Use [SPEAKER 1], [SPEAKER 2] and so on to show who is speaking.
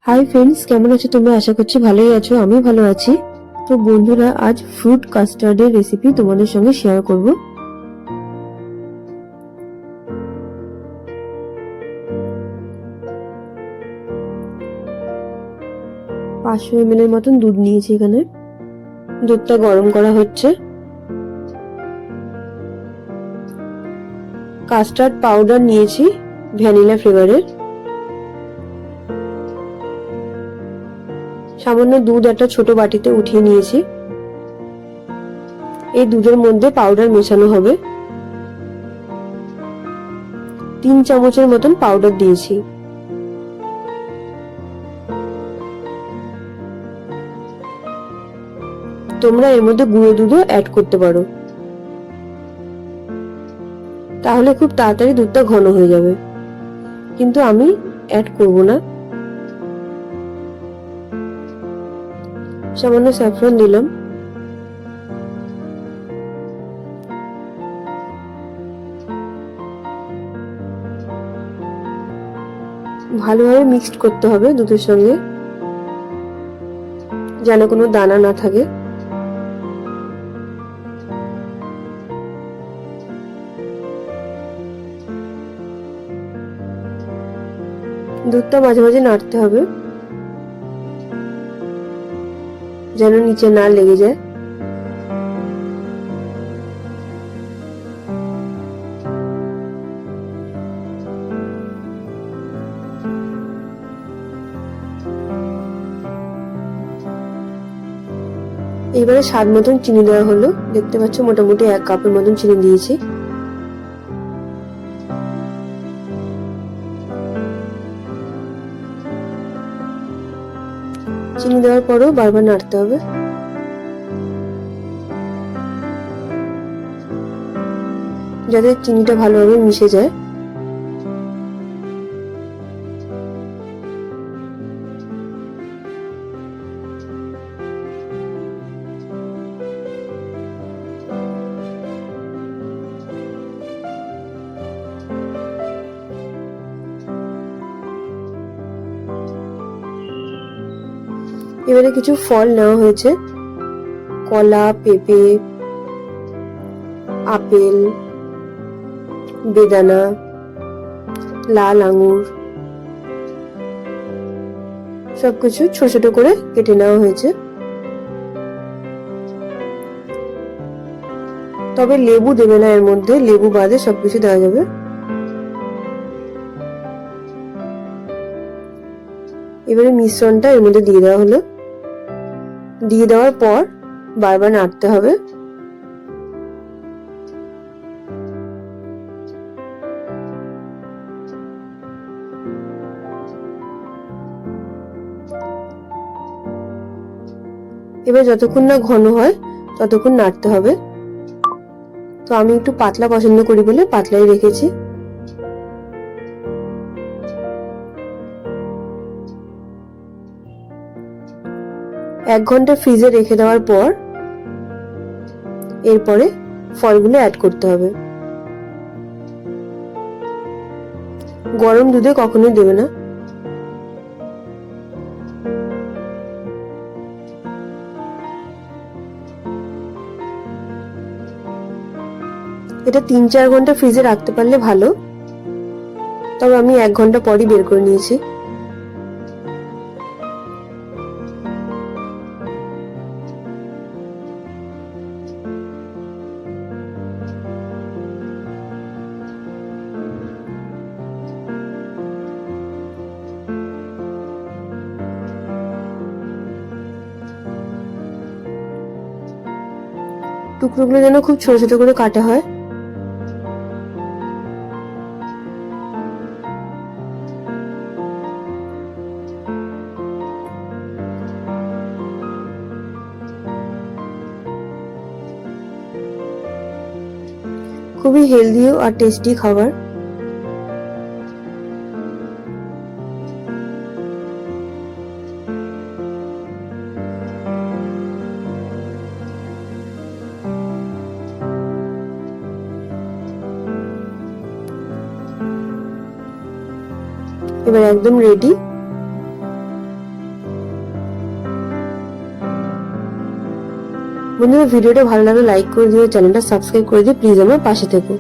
[SPEAKER 1] Hi friends, কেমন আছো তোমরা? আশা করছি ভালোই আছো। আমি ভালো আছি। তো বন্ধুরা, আজ ফ্রুট কাস্টার্ডের রেসিপি তোমাদের সঙ্গে শেয়ার করব। 500 ml এর মতন দুধ নিয়েছি। এখানে দুধটা গরম করা হচ্ছে। কাস্টার্ড পাউডার নিয়েছি ভ্যানিলা ফ্লেভারের। সামান্য দুধ একটা ছোট বাটিতে উঠিয়ে নিয়েছি। এই দুধের মধ্যে পাউডার মেশানো হবে। 3 চামচের মতন পাউডার দিয়েছি। তোমরা এর মধ্যে গুঁড়ো দুধও অ্যাড করতে পারো, তাহলে খুব তাড়াতাড়ি দুধটা ঘন হয়ে যাবে, কিন্তু আমি অ্যাড করব না। সামান্য স্যাফরন দিলাম। ভালোভাবে মিক্সড করতে হবে দুধের সঙ্গে, যেন কোনো দানা না থাকে। দুধটা মাঝে মাঝে নাড়তে হবে, যেন নিচে না লেগে যায়। এবারে স্বাদ মতন চিনি দেওয়া হলো। দেখতে পাচ্ছ মোটামুটি 1 কাপের মতন চিনি দিয়েছি। চিনি দেওয়ার পরেও বারবার নাড়তে হবে। যাতে চিনিটা ভালোভাবে মিশে যায়। এবারে কিছু ফল নেওয়া হয়েছে। কলা, পেঁপে, আপেল, বেদানা, লাল আঙুর, সবকিছু ছোট ছোট করে কেটে নেওয়া হয়েছে। তবে লেবু দেবে না এর মধ্যে, লেবু বাদে সবকিছু দেওয়া যাবে। এবারে মিশ্রণটা এর মধ্যে দিয়ে দেওয়া হলো। দিয়ে দেওয়ার পর বারবার নাড়তে হবে। এবার যতক্ষণ না ঘন হয় ততক্ষণ নাড়তে হবে। তো আমি একটু পাতলা পছন্দ করি বলে পাতলাই রেখেছি। এক ঘন্টা ফ্রিজে রেখে দেওয়ার পর এরপরে ফলগুলো অ্যাড করতে হবে। গরম দুধে কখনোই দেবে না। এটা 3-4 ঘন্টা ফ্রিজে রাখতে পারলে ভালো, তবে আমি 1 ঘন্টা পরই বের করে নিয়েছি। টুকরোগুলো যেন খুব ছোট ছোট করে কাটা হয়। খুবই হেলদি আর টেস্টি খাবার। এবার একদম রেডি। বন্ধুরা ভিডিওটা ভালো লাগলে লাইক করে দিও, চ্যানেলটা সাবস্ক্রাইব করে দিও, প্লিজ আমার পাশে থেকো।